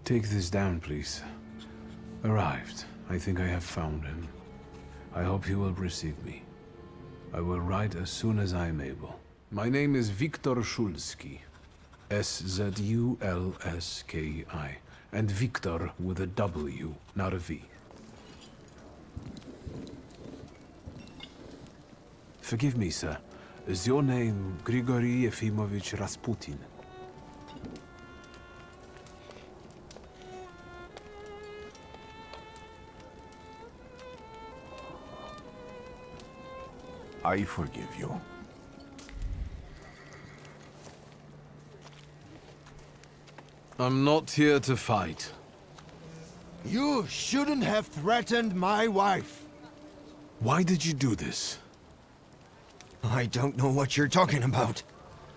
Take this down, please. Arrived. I think I have found him. I hope you will receive me. I will write as soon as I am able. My name is WIKTOR SZULSKI. SZULSKI. And Victor with a W, not a V. Forgive me, sir. Is your name Grigory Yefimovich Rasputin? I forgive you. I'm not here to fight. You shouldn't have threatened my wife. Why did you do this? I don't know what you're talking about.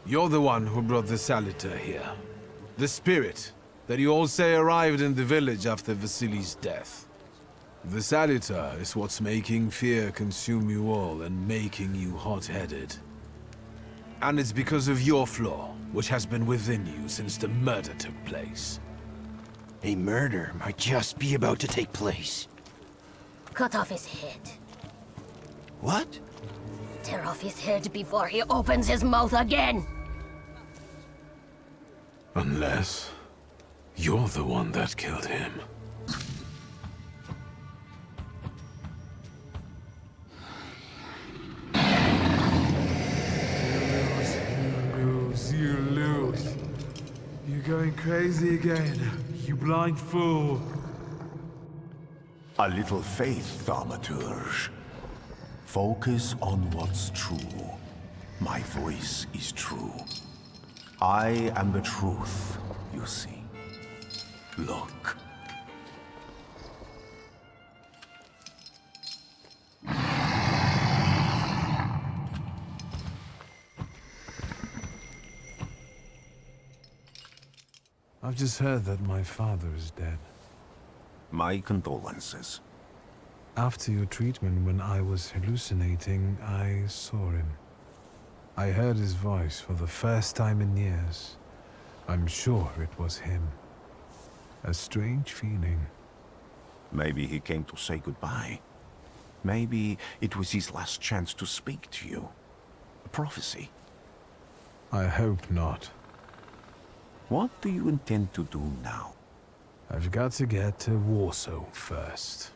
You're the one who brought the Salutor here. The spirit that you all say arrived in the village after Vasily's death. The Salutor is what's making fear consume you all and making you hot-headed. And it's because of your flaw, which has been within you since the murder took place. A murder might just be about to take place. Cut off his head. What? Tear off his head before he opens his mouth again! Unless you're the one that killed him. You lose. You're going crazy again, you blind fool. A little faith, Thaumaturge. Focus on what's true. My voice is true. I am the truth, you see. Look. I've just heard that my father is dead. My condolences. After your treatment, when I was hallucinating, I saw him. I heard his voice for the first time in years. I'm sure it was him. A strange feeling. Maybe he came to say goodbye. Maybe it was his last chance to speak to you. A prophecy. I hope not. What do you intend to do now? I've got to get to Warsaw first.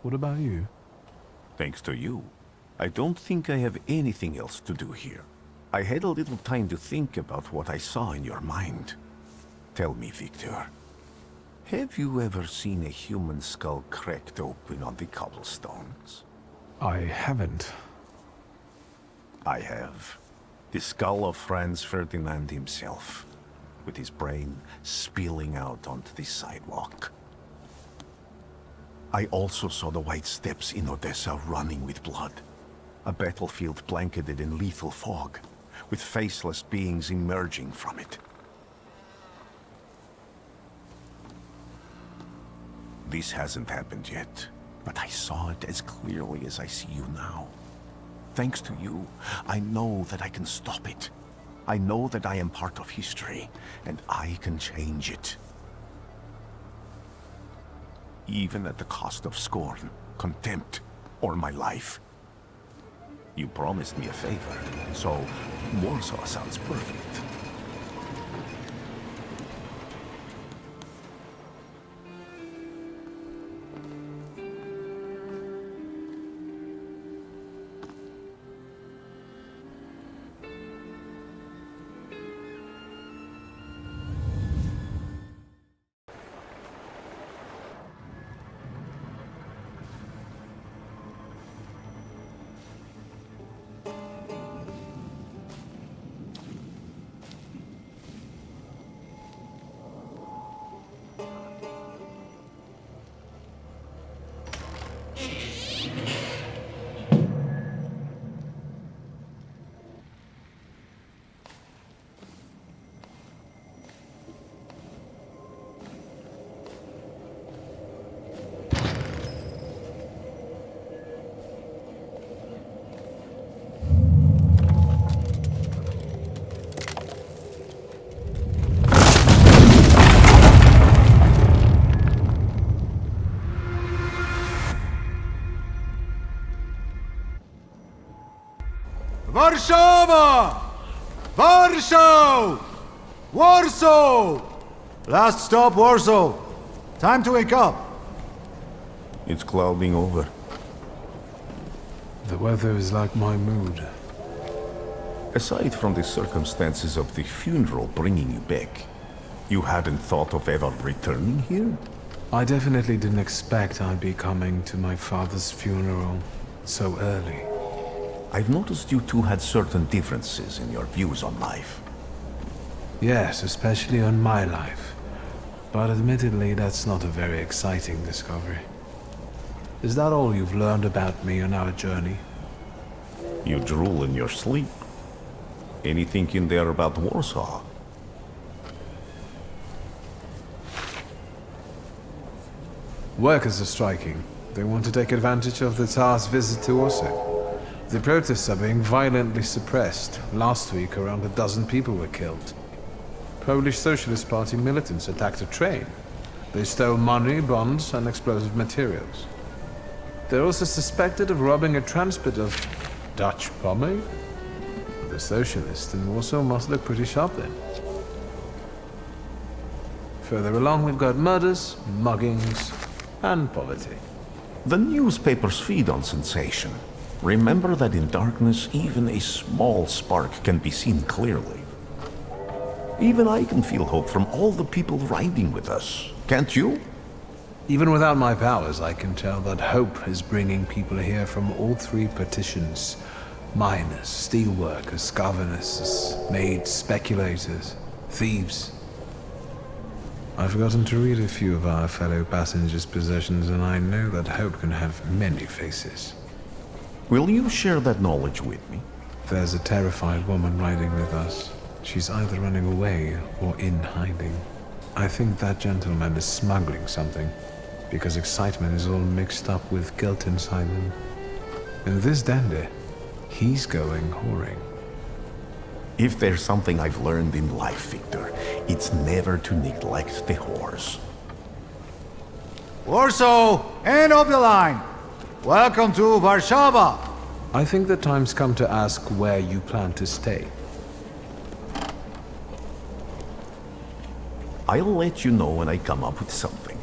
What about you? Thanks to you. I don't think I have anything else to do here. I had a little time to think about what I saw in your mind. Tell me, Victor. Have you ever seen a human skull cracked open on the cobblestones? I haven't. I have. The skull of Franz Ferdinand himself, with his brain spilling out onto the sidewalk. I also saw the white steps in Odessa running with blood. A battlefield blanketed in lethal fog, with faceless beings emerging from it. This hasn't happened yet, but I saw it as clearly as I see you now. Thanks to you, I know that I can stop it. I know that I am part of history, and I can change it. Even at the cost of scorn, contempt, or my life. You promised me a favor, so Warsaw sounds perfect. Warszawa! Warsaw! Warsaw! Last stop, Warsaw. Time to wake up. It's clouding over. The weather is like my mood. Aside from the circumstances of the funeral bringing you back, you hadn't thought of ever returning here? I definitely didn't expect I'd be coming to my father's funeral so early. I've noticed you two had certain differences in your views on life. Yes, especially on my life. But admittedly, that's not a very exciting discovery. Is that all you've learned about me on our journey? You drool in your sleep. Anything in there about Warsaw? Workers are striking. They want to take advantage of the Tsar's visit to Warsaw. The protests are being violently suppressed. Last week, around a dozen people were killed. Polish Socialist Party militants attacked a train. They stole money, bonds, and explosive materials. They're also suspected of robbing a transport of Dutch pomade? The socialists in Warsaw must look pretty sharp then. Further along, we've got murders, muggings, and poverty. The newspapers feed on sensation. Remember that in darkness, even a small spark can be seen clearly. Even I can feel hope from all the people riding with us. Can't you? Even without my powers, I can tell that hope is bringing people here from all three partitions. Miners, steelworkers, governesses, maids, speculators, thieves. I've forgotten to read a few of our fellow passengers' possessions, and I know that hope can have many faces. Will you share that knowledge with me? There's a terrified woman riding with us. She's either running away or in hiding. I think that gentleman is smuggling something, because excitement is all mixed up with guilt inside him. And this dandy, he's going whoring. If there's something I've learned in life, Victor, it's never to neglect the whores. Warsaw, end of the line. Welcome to Warszawa. I think the time's come to ask where you plan to stay. I'll let you know when I come up with something.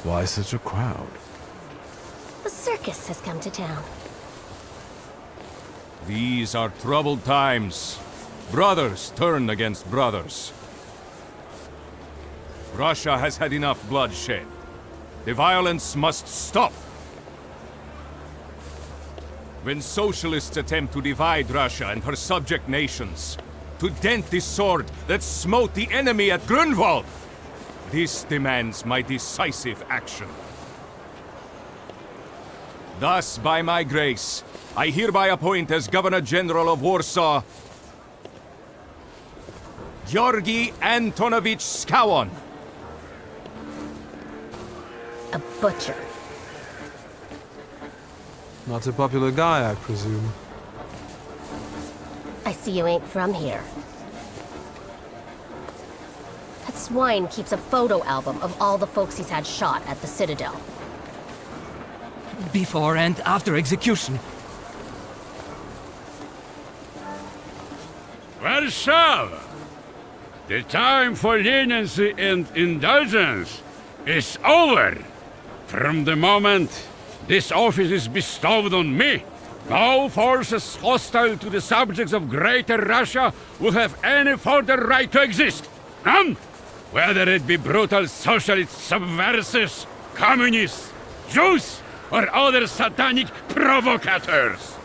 Why such a crowd? The circus has come to town. These are troubled times. Brothers turn against brothers. Russia has had enough bloodshed. The violence must stop. When socialists attempt to divide Russia and her subject nations, to dent the sword that smote the enemy at Grunwald, this demands my decisive action. Thus, by my grace, I hereby appoint as Governor-General of Warsaw, Georgi Antonovich Skowon. A butcher. Not a popular guy, I presume. I see you ain't from here. That swine keeps a photo album of all the folks he's had shot at the Citadel. Before and after execution. Warszawa! The time for leniency and indulgence is over. From the moment this office is bestowed on me, no forces hostile to the subjects of Greater Russia will have any further right to exist. None! Whether it be brutal socialist subversives, communists, Jews, or other satanic provocateurs.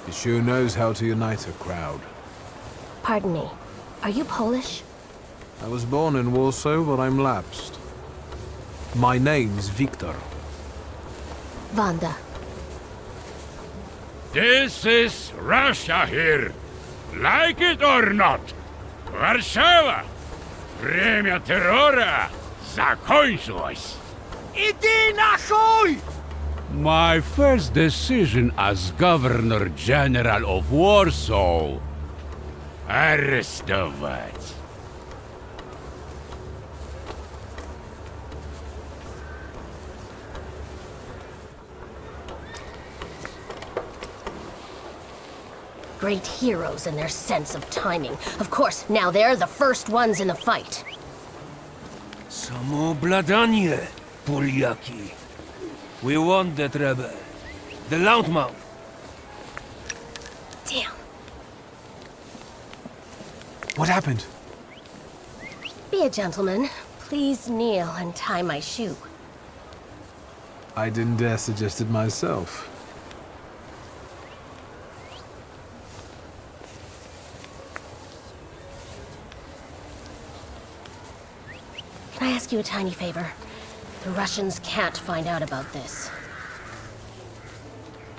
He sure knows how to unite a crowd. Pardon me. Are you Polish? I was born in Warsaw, but I'm lapsed. My name's Wiktor. Wanda. This is Russia here. Like it or not. Warszawa. Время террора закончилось. Иди нахуй! My first decision as Governor General of Warsaw. Arrestować. Great heroes in their sense of timing. Of course, now they're the first ones in the fight. Samoobladanie, Poliaki. We want that rebel. The loudmouth. Damn. What happened? Be a gentleman. Please kneel and tie my shoe. I didn't dare suggest it myself. Can I ask you a tiny favor? The Russians can't find out about this.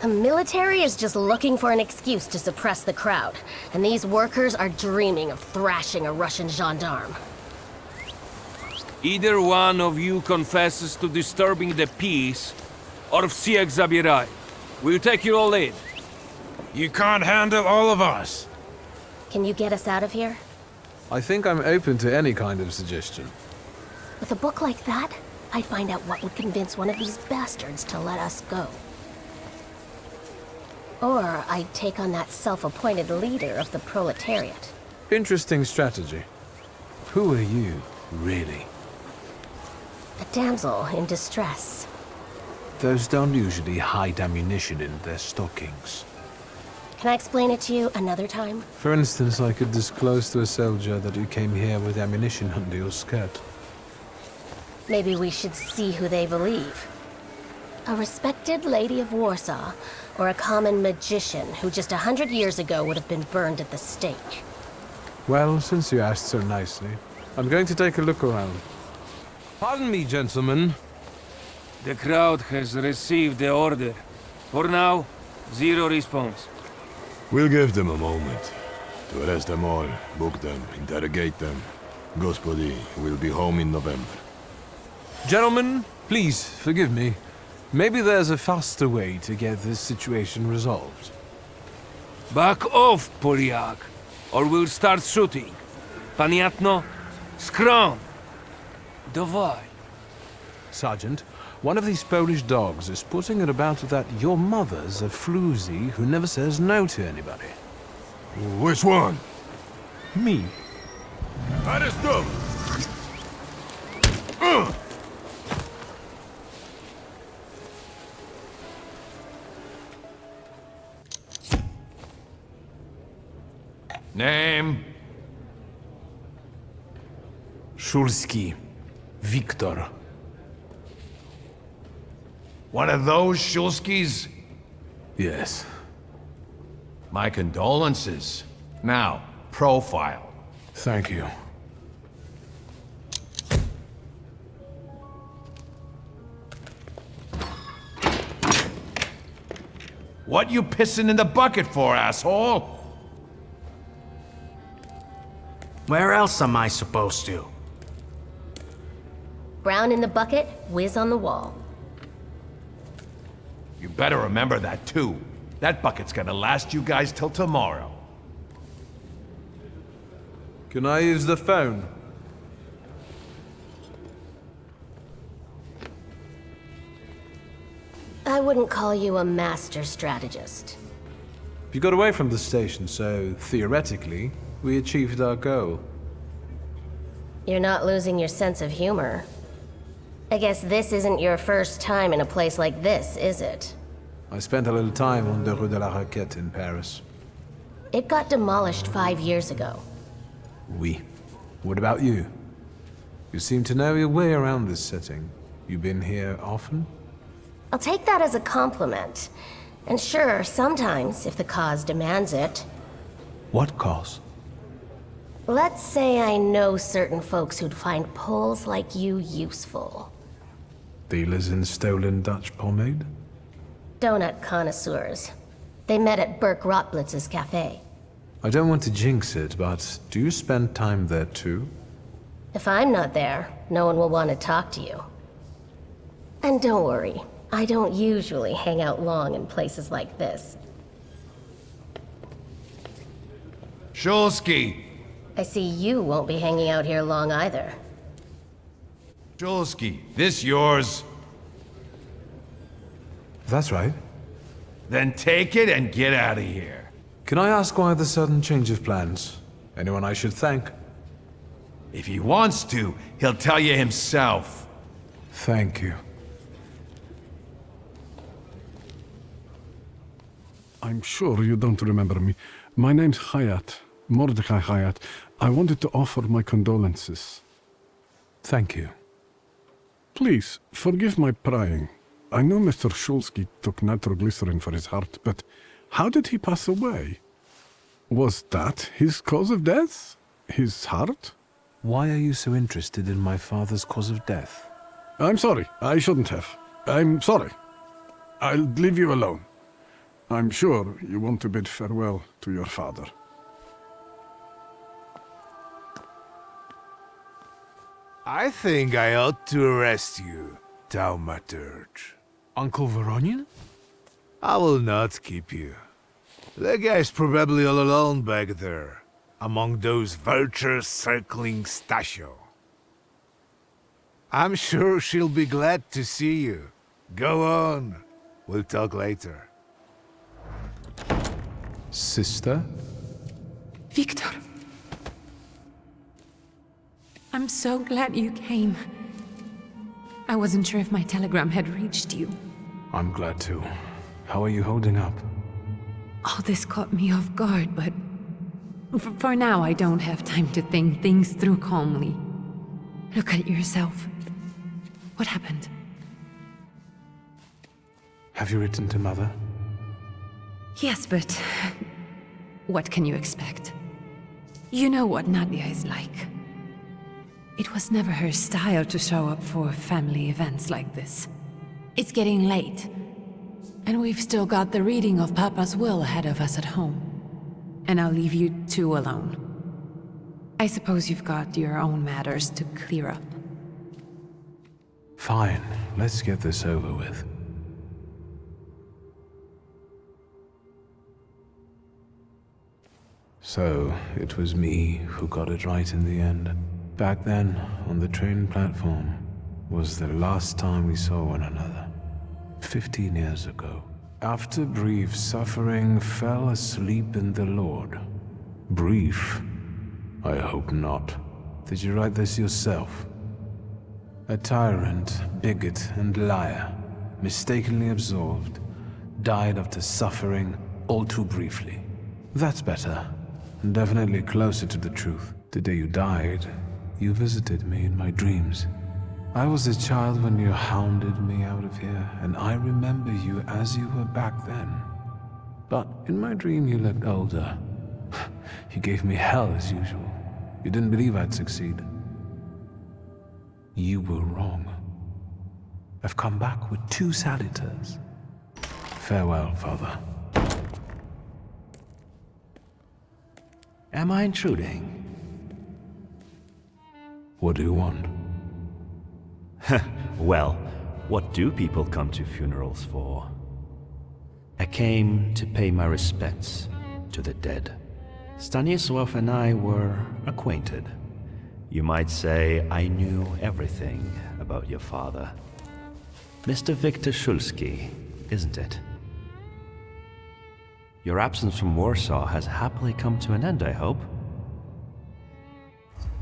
The military is just looking for an excuse to suppress the crowd, and these workers are dreaming of thrashing a Russian gendarme. Either one of you confesses to disturbing the peace, or всех забирай. We'll take you all in. You can't handle all of us. Can you get us out of here? I think I'm open to any kind of suggestion. With a book like that, I'd find out what would convince one of these bastards to let us go. Or I'd take on that self-appointed leader of the proletariat. Interesting strategy. Who are you, really? A damsel in distress. Those don't usually hide ammunition in their stockings. Can I explain it to you another time? For instance, I could disclose to a soldier that you came here with ammunition under your skirt. Maybe we should see who they believe. A respected lady of Warsaw, or a common magician who just 100 years ago would have been burned at the stake. Well, since you asked so nicely, I'm going to take a look around. Pardon me, gentlemen. The crowd has received the order. For now, zero response. We'll give them a moment. To arrest them all, book them, interrogate them. Gospodi will be home in November. Gentlemen, please forgive me. Maybe there's a faster way to get this situation resolved. Back off, Poliak, or we'll start shooting. Paniatno, skrom. Dawaj. Sergeant, one of these Polish dogs is putting it about that your mother's a floozy who never says no to anybody. Which one? Me. Arrest them! Name? Szulski. Wiktor. One of those Szulskis? Yes. My condolences. Now, profile. Thank you. What you pissing in the bucket for, asshole? Where else am I supposed to? Brown in the bucket, whiz on the wall. You better remember that, too. That bucket's gonna last you guys till tomorrow. Can I use the phone? I wouldn't call you a master strategist. You got away from the station, so theoretically, we achieved our goal. You're not losing your sense of humor. I guess this isn't your first time in a place like this, is it? I spent a little time on the Rue de la Raquette in Paris. It got demolished 5 years ago. Oui. What about you? You seem to know your way around this setting. You been here often? I'll take that as a compliment. And sure, sometimes, if the cause demands it. What cause? Let's say I know certain folks who'd find poles like you useful. Dealers in stolen Dutch pomade? Donut connoisseurs. They met at Burke Rotblitz's cafe. I don't want to jinx it, but do you spend time there too? If I'm not there, no one will want to talk to you. And don't worry, I don't usually hang out long in places like this. Szulski! I see you won't be hanging out here long either. Szulski, this yours? That's right. Then take it and get out of here. Can I ask why the sudden change of plans? Anyone I should thank? If he wants to, he'll tell you himself. Thank you. I'm sure you don't remember me. My name's Hayat, Mordecai Hayat. I wanted to offer my condolences. Thank you. Please, forgive my prying. I know Mr. Szulski took nitroglycerin for his heart, but how did he pass away? Was that his cause of death? His heart? Why are you so interested in my father's cause of death? I'm sorry. I shouldn't have. I'm sorry. I'll leave you alone. I'm sure you want to bid farewell to your father. I think I ought to arrest you, Thaumaturge. Uncle Voronian? I will not keep you. The guy's probably all alone back there, among those vultures circling Stasio. I'm sure she'll be glad to see you. Go on. We'll talk later. Sister? Viktor. I'm so glad you came. I wasn't sure if my telegram had reached you. I'm glad too. How are you holding up? All this caught me off guard, but for now I don't have time to think things through calmly. Look at yourself. What happened? Have you written to Mother? Yes, but what can you expect? You know what Nadia is like. It was never her style to show up for family events like this. It's getting late, and we've still got the reading of Papa's will ahead of us at home. And I'll leave you two alone. I suppose you've got your own matters to clear up. Fine, let's get this over with. So, it was me who got it right in the end. Back then, on the train platform, was the last time we saw one another. 15 years ago. After brief suffering, fell asleep in the Lord. Brief? I hope not. Did you write this yourself? A tyrant, bigot, and liar, mistakenly absolved, died after suffering all too briefly. That's better. Definitely closer to the truth. The day you died, you visited me in my dreams. I was a child when you hounded me out of here, and I remember you as you were back then. But in my dream you looked older. You gave me hell as usual. You didn't believe I'd succeed. You were wrong. I've come back with 2 Salutors. Farewell, Father. Am I intruding? What do you want? Well, what do people come to funerals for? I came to pay my respects to the dead. Stanisław and I were acquainted. You might say I knew everything about your father. Mr. Viktor Szulski, isn't it? Your absence from Warsaw has happily come to an end, I hope.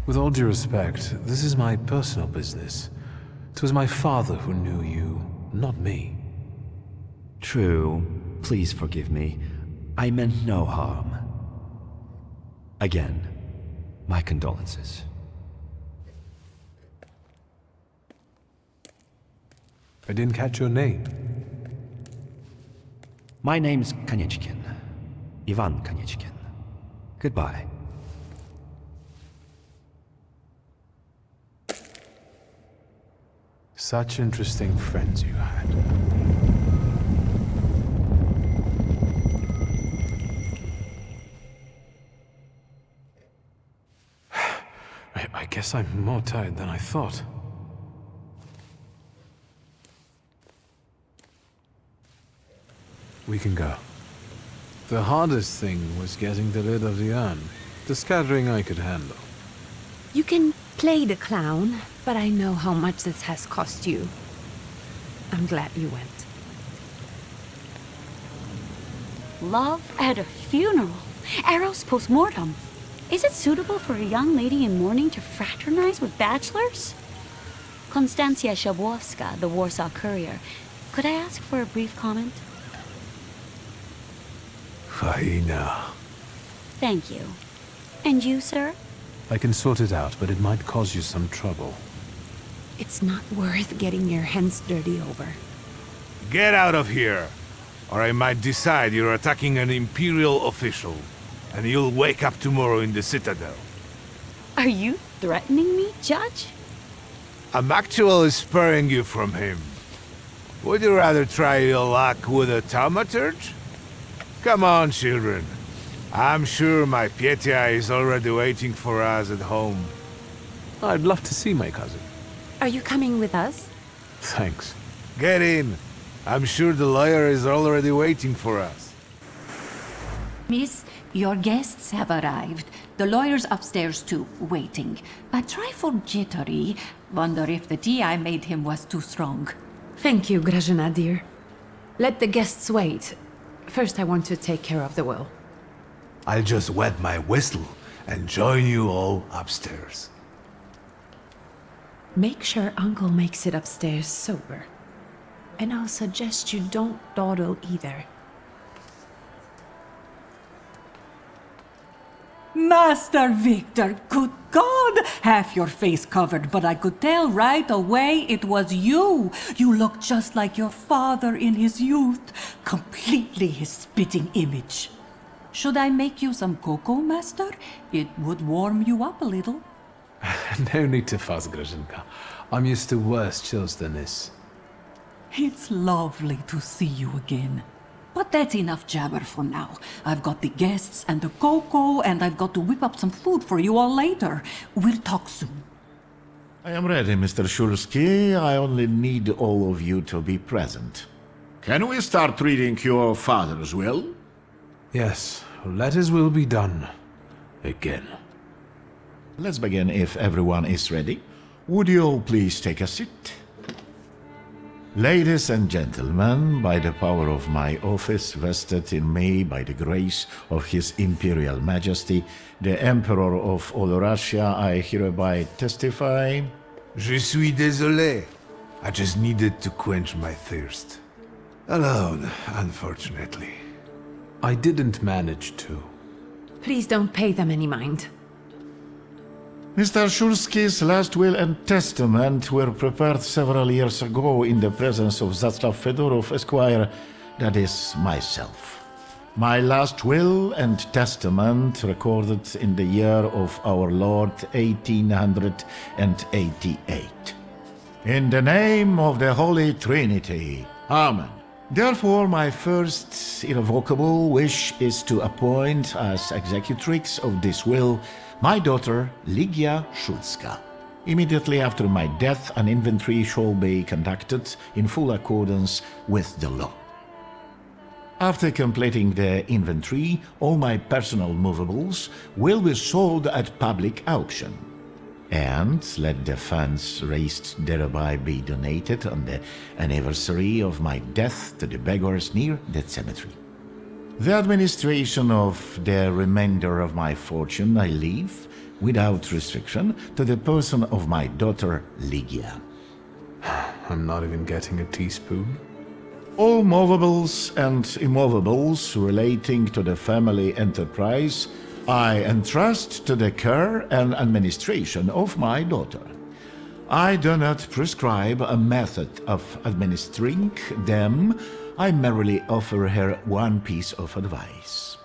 With all due respect, this is my personal business. It was my father who knew you, not me. True. Please forgive me. I meant no harm. Again, my condolences. I didn't catch your name. My name's Konieczkin. Ivan Konieczkin. Goodbye. Such interesting friends you had. I guess I'm more tired than I thought. We can go. The hardest thing was getting the lid of the urn. The scattering I could handle. You can play the clown, but I know how much this has cost you. I'm glad you went. Love at a funeral. Eros post-mortem. Is it suitable for a young lady in mourning to fraternize with bachelors? Konstancja Szabłowska, the Warsaw Courier. Could I ask for a brief comment? Hyena. Thank you. And you, sir? I can sort it out, but it might cause you some trouble. It's not worth getting your hands dirty over. Get out of here, or I might decide you're attacking an Imperial official, and you'll wake up tomorrow in the Citadel. Are you threatening me, Judge? I'm actually sparing you from him. Would you rather try your luck with a Thaumaturge? Come on, children. I'm sure my Pietia is already waiting for us at home. I'd love to see my cousin. Are you coming with us? Thanks. Get in. I'm sure the lawyer is already waiting for us. Miss, your guests have arrived. The lawyer's upstairs too, waiting. A trifle jittery. Wonder if the tea I made him was too strong. Thank you, Grażyna, dear. Let the guests wait. First, I want to take care of the will. I'll just wet my whistle and join you all upstairs. Make sure Uncle makes it upstairs sober. And I'll suggest you don't dawdle either. Master Victor, good God! Half your face covered, but I could tell right away it was you. You look just like your father in his youth. Completely his spitting image. Should I make you some cocoa, Master? It would warm you up a little. No need to fuss, Grażynka. I'm used to worse chills than this. It's lovely to see you again. But that's enough jabber for now. I've got the guests and the cocoa, and I've got to whip up some food for you all later. We'll talk soon. I am ready, Mr. Szulski. I only need all of you to be present. Can we start reading your father's will? Yes, let his will be done. Again. Let's begin if everyone is ready. Would you all please take a seat? Ladies and gentlemen, by the power of my office vested in me by the grace of His Imperial Majesty, the Emperor of all Russia, I hereby testify... Je suis désolé. I just needed to quench my thirst. Alone, unfortunately. I didn't manage to. Please don't pay them any mind. Mr. Szulski's last will and testament were prepared several years ago in the presence of Zaslav Fedorov, Esquire, that is, myself. My last will and testament recorded in the year of our Lord 1888. In the name of the Holy Trinity. Amen. Therefore, my first irrevocable wish is to appoint as executrix of this will my daughter, Ligia Szulska. Immediately after my death, an inventory shall be conducted in full accordance with the law. After completing the inventory, all my personal movables will be sold at public auction. And let the funds raised thereby be donated on the anniversary of my death to the beggars near that cemetery. The administration of the remainder of my fortune I leave without restriction, to the person of my daughter Lygia. I'm not even getting a teaspoon. All movables and immovables relating to the family enterprise I entrust to the care and administration of my daughter. I do not prescribe a method of administering them, I merely offer her one piece of advice.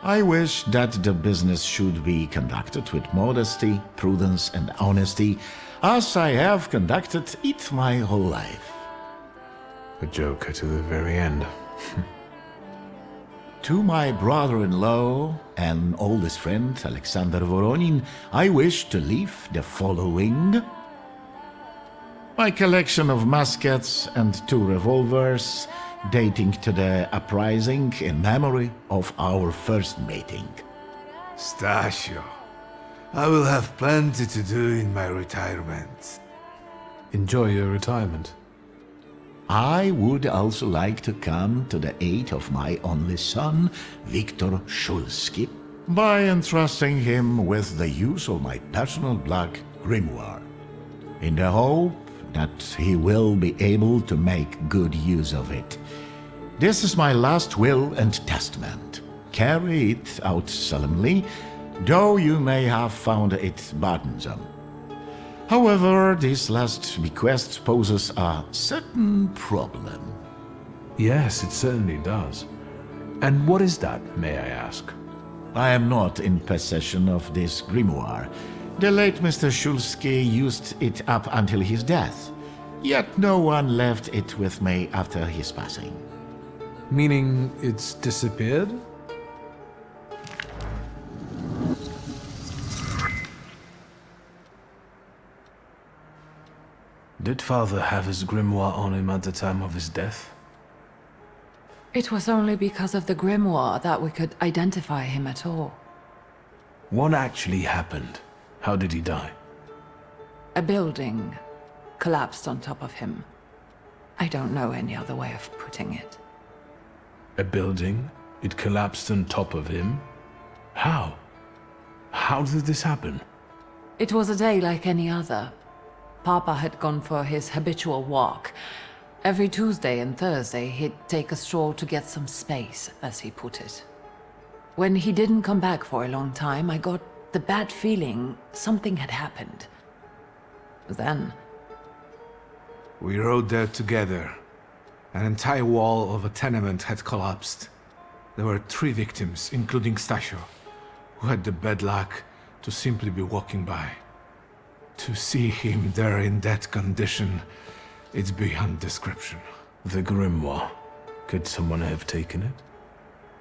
I wish that the business should be conducted with modesty, prudence, and honesty, as I have conducted it my whole life. A joker to the very end. To my brother-in-law and oldest friend, Alexander Voronin, I wish to leave the following. My collection of muskets and 2 revolvers, dating to the uprising in memory of our first meeting. Stasio, I will have plenty to do in my retirement. Enjoy your retirement. I would also like to come to the aid of my only son, WIKTOR SZULSKI, by entrusting him with the use of my personal black grimoire, in the hope that he will be able to make good use of it. This is my last will and testament. Carry it out solemnly, though you may have found it burdensome. However, this last bequest poses a certain problem. Yes, it certainly does. And what is that, may I ask? I am not in possession of this grimoire. The late Mr. Szulski used it up until his death, yet no one left it with me after his passing. Meaning it's disappeared? Did Father have his grimoire on him at the time of his death? It was only because of the grimoire that we could identify him at all. What actually happened? How did he die? A building collapsed on top of him. I don't know any other way of putting it. A building? It collapsed on top of him? How? How did this happen? It was a day like any other. Papa had gone for his habitual walk. Every Tuesday and Thursday, he'd take a stroll to get some space, as he put it. When he didn't come back for a long time, I got the bad feeling something had happened. Then... We rode there together. An entire wall of a tenement had collapsed. There were 3 victims, including Stasio, who had the bad luck to simply be walking by. To see him there in that condition, it's beyond description. The grimoire. Could someone have taken it?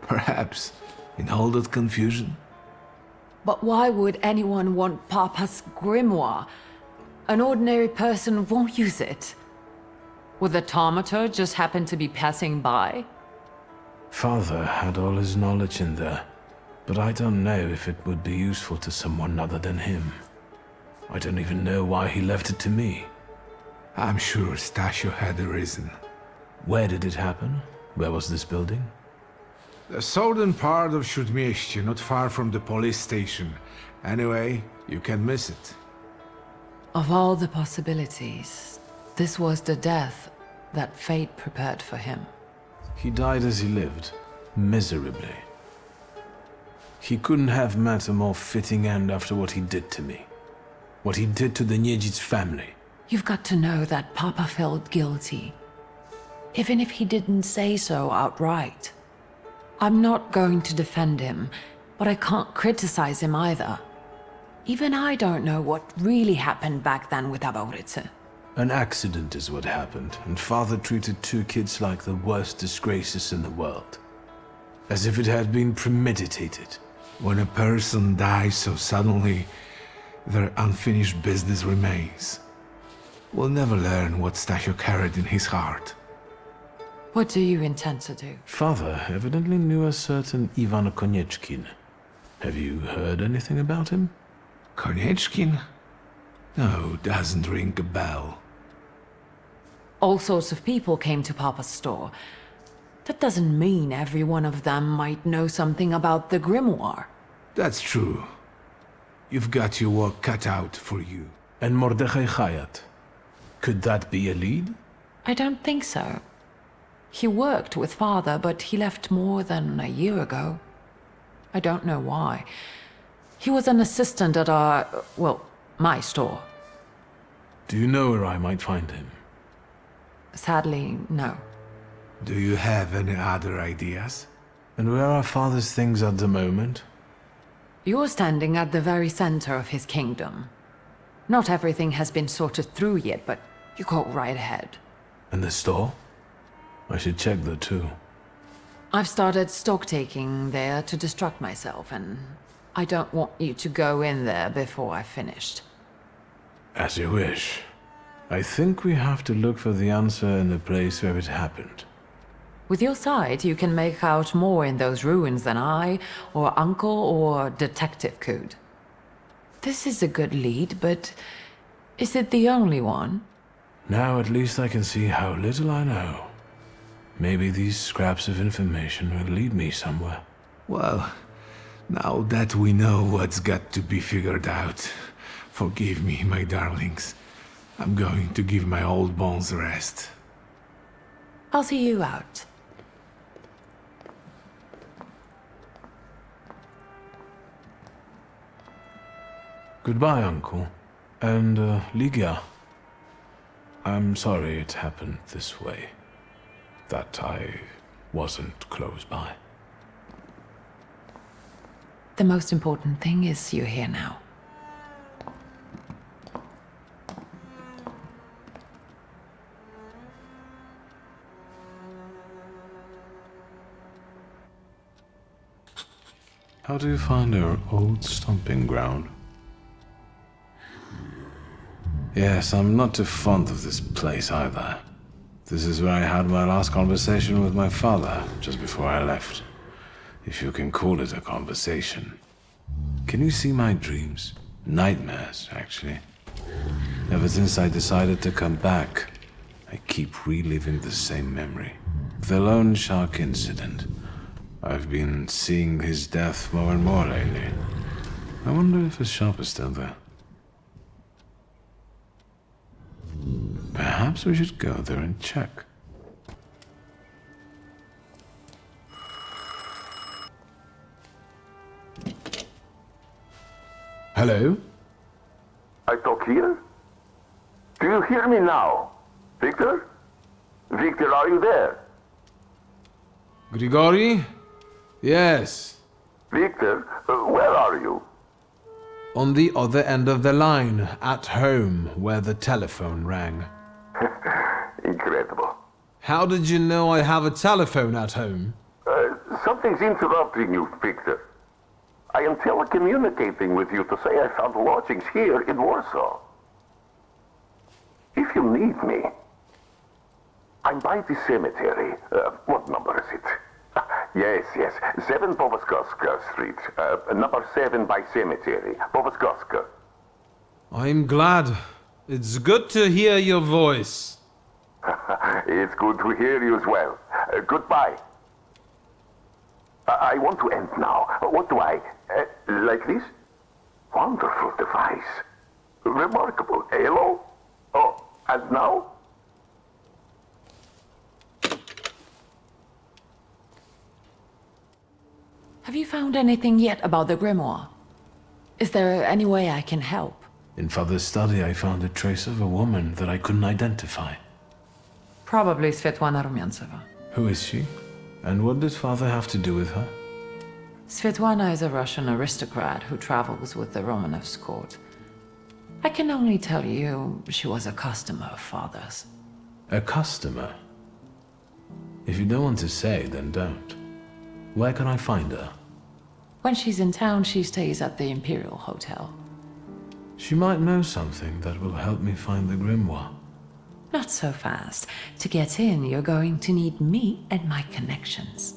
Perhaps, in all that confusion. But why would anyone want Papa's grimoire? An ordinary person won't use it. Would the Thaumaturge just happen to be passing by? Father had all his knowledge in there, but I don't know if it would be useful to someone other than him. I don't even know why he left it to me. I'm sure Stasio had a reason. Where did it happen? Where was this building? The southern part of Śródmieście, not far from the police station. Anyway, you can miss it. Of all the possibilities, this was the death that fate prepared for him. He died as he lived, miserably. He couldn't have met a more fitting end after what he did to me. What he did to the Niedzic's family. You've got to know that Papa felt guilty, even if he didn't say so outright. I'm not going to defend him, but I can't criticize him either. Even I don't know what really happened back then with Abauritze. An accident is what happened, and Father treated 2 kids like the worst disgraces in the world. As if it had been premeditated. When a person dies so suddenly, their unfinished business remains. We'll never learn what Stasio carried in his heart. What do you intend to do? Father evidently knew a certain Ivan Konieczkin. Have you heard anything about him? Konieczkin? No, doesn't ring a bell. All sorts of people came to Papa's store. That doesn't mean every one of them might know something about the grimoire. That's true. You've got your work cut out for you. And Mordechai Chayat. Could that be a lead? I don't think so. He worked with Father, but he left more than a year ago. I don't know why. He was an assistant at my store. Do you know where I might find him? Sadly, no. Do you have any other ideas? And where are Father's things at the moment? You're standing at the very center of his kingdom. Not everything has been sorted through yet, but you go right ahead. And the store? I should check that too. I've started stock-taking there to distract myself, and I don't want you to go in there before I've finished. As you wish. I think we have to look for the answer in the place where it happened. With your sight, you can make out more in those ruins than I, or Uncle, or Detective could. This is a good lead, but is it the only one? Now at least I can see how little I know. Maybe these scraps of information will lead me somewhere. Well, now that we know what's got to be figured out, forgive me, my darlings. I'm going to give my old bones a rest. I'll see you out. Goodbye, Uncle. And, Ligia. I'm sorry it happened this way. That I wasn't close by. The most important thing is you're here now. How do you find our old stomping ground? Yes, I'm not too fond of this place either. This is where I had my last conversation with my father, just before I left. If you can call it a conversation. Can you see my dreams? Nightmares, actually. Ever since I decided to come back, I keep reliving the same memory. The loan shark incident. I've been seeing his death more and more lately. I wonder if his shop is still there. Perhaps we should go there and check. Hello? I talk here? Do you hear me now? Victor? Victor, are you there? Grigori? Yes. Victor, where are you? On the other end of the line, at home, where the telephone rang. Incredible. How did you know I have a telephone at home? Something's interrupting you, Victor. I am telecommunicating with you to say I found lodgings here in Warsaw. If you need me, I'm by the cemetery. What number is it? Yes, 7 Powaskowska Street. Number 7 by cemetery. Powaskowska. I'm glad. It's good to hear your voice. It's good to hear you as well. Goodbye. I want to end now. What do I... like this? Wonderful device. Remarkable. Hello? Oh, and now? Have you found anything yet about the grimoire? Is there any way I can help? In Father's study, I found a trace of a woman that I couldn't identify. Probably Svetlana Rumyantseva. Who is she? And what did Father have to do with her? Svetlana is a Russian aristocrat who travels with the Romanovs' court. I can only tell you she was a customer of Father's. A customer? If you don't want to say, then don't. Where can I find her? When she's in town, she stays at the Imperial Hotel. She might know something that will help me find the grimoire. Not so fast. To get in, you're going to need me and my connections.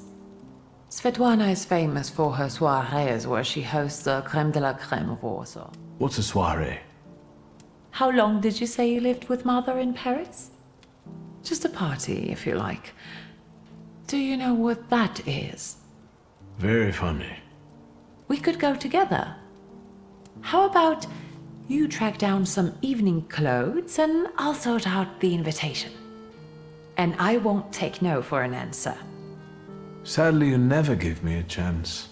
Svetlana is famous for her soirees where she hosts the crème de la crème of Warsaw. What's a soiree? How long did you say you lived with Mother in Paris? Just a party, if you like. Do you know what that is? Very funny. We could go together. How about you track down some evening clothes and I'll sort out the invitation? And I won't take no for an answer. Sadly, you never give me a chance.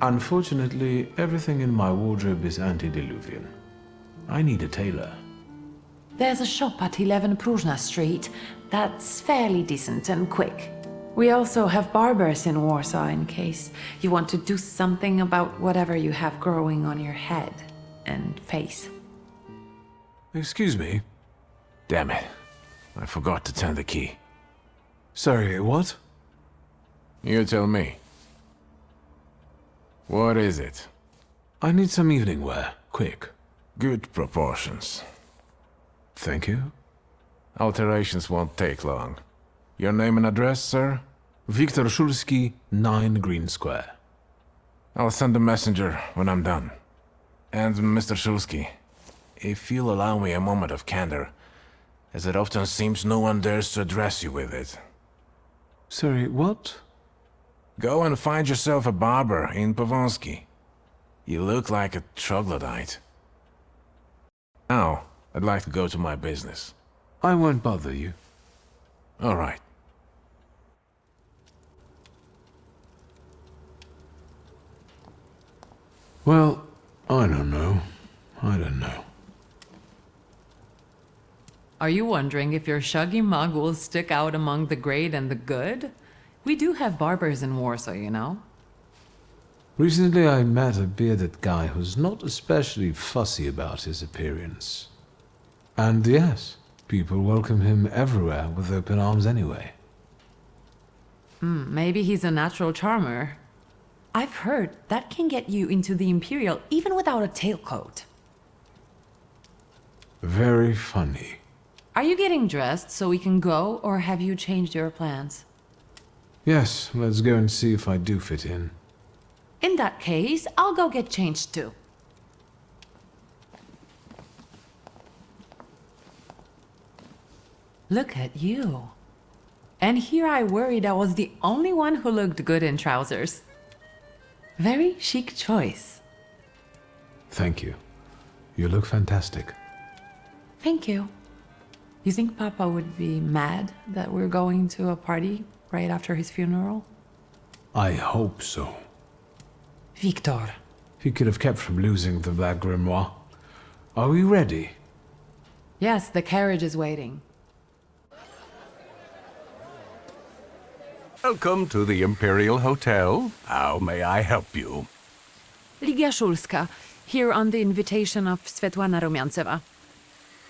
Unfortunately, everything in my wardrobe is antediluvian. I need a tailor. There's a shop at 11 Prusna Street that's fairly decent and quick. We also have barbers in Warsaw in case you want to do something about whatever you have growing on your head and face. Excuse me? Damn it. I forgot to turn the key. Sorry, what? You tell me. What is it? I need some evening wear, quick. Good proportions. Thank you. Alterations won't take long. Your name and address, sir? WIKTOR SZULSKI, 9 Green Square. I'll send a messenger when I'm done. And Mr. Szulski, if you'll allow me a moment of candor, as it often seems no one dares to address you with it. Sorry, what? Go and find yourself a barber in Pavonsky. You look like a troglodyte. Now, I'd like to go to my business. I won't bother you. All right. Well, I don't know. Are you wondering if your shaggy mug will stick out among the great and the good? We do have barbers in Warsaw, you know. Recently I met a bearded guy who's not especially fussy about his appearance. And yes, people welcome him everywhere with open arms anyway. Maybe he's a natural charmer. I've heard that can get you into the Imperial even without a tailcoat. Very funny. Are you getting dressed so we can go, or have you changed your plans? Yes, let's go and see if I do fit in. In that case, I'll go get changed too. Look at you. And here I worried I was the only one who looked good in trousers. Very chic choice. Thank you. You look fantastic. Thank you. You think Papa would be mad that we're going to a party right after his funeral? I hope so. Wiktor. He could have kept from losing the Black Grimoire. Are we ready? Yes, the carriage is waiting. Welcome to the Imperial Hotel. How may I help you? Ligia Szulska, here on the invitation of Svetlana Rumiantseva.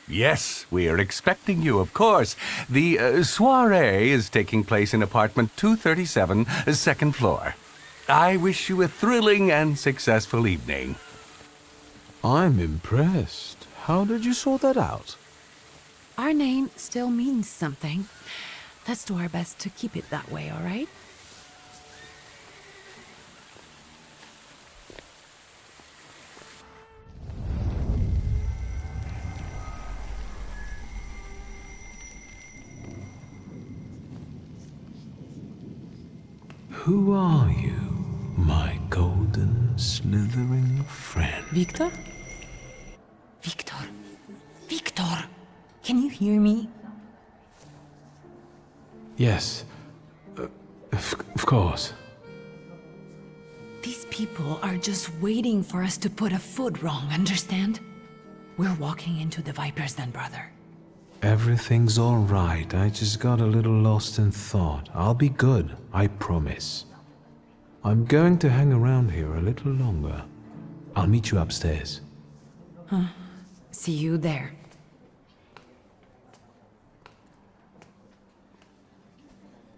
Yes, we're expecting you, of course. The soiree is taking place in apartment 237, second floor. I wish you a thrilling and successful evening. I'm impressed. How did you sort that out? Our name still means something. Let's do our best to keep it that way, all right? Who are you, my golden slithering friend? Wiktor? Wiktor. Wiktor! Can you hear me? Yes. Of course. These people are just waiting for us to put a foot wrong, understand? We're walking into the Viper's Den, brother. Everything's all right. I just got a little lost in thought. I'll be good, I promise. I'm going to hang around here a little longer. I'll meet you upstairs. Huh. See you there.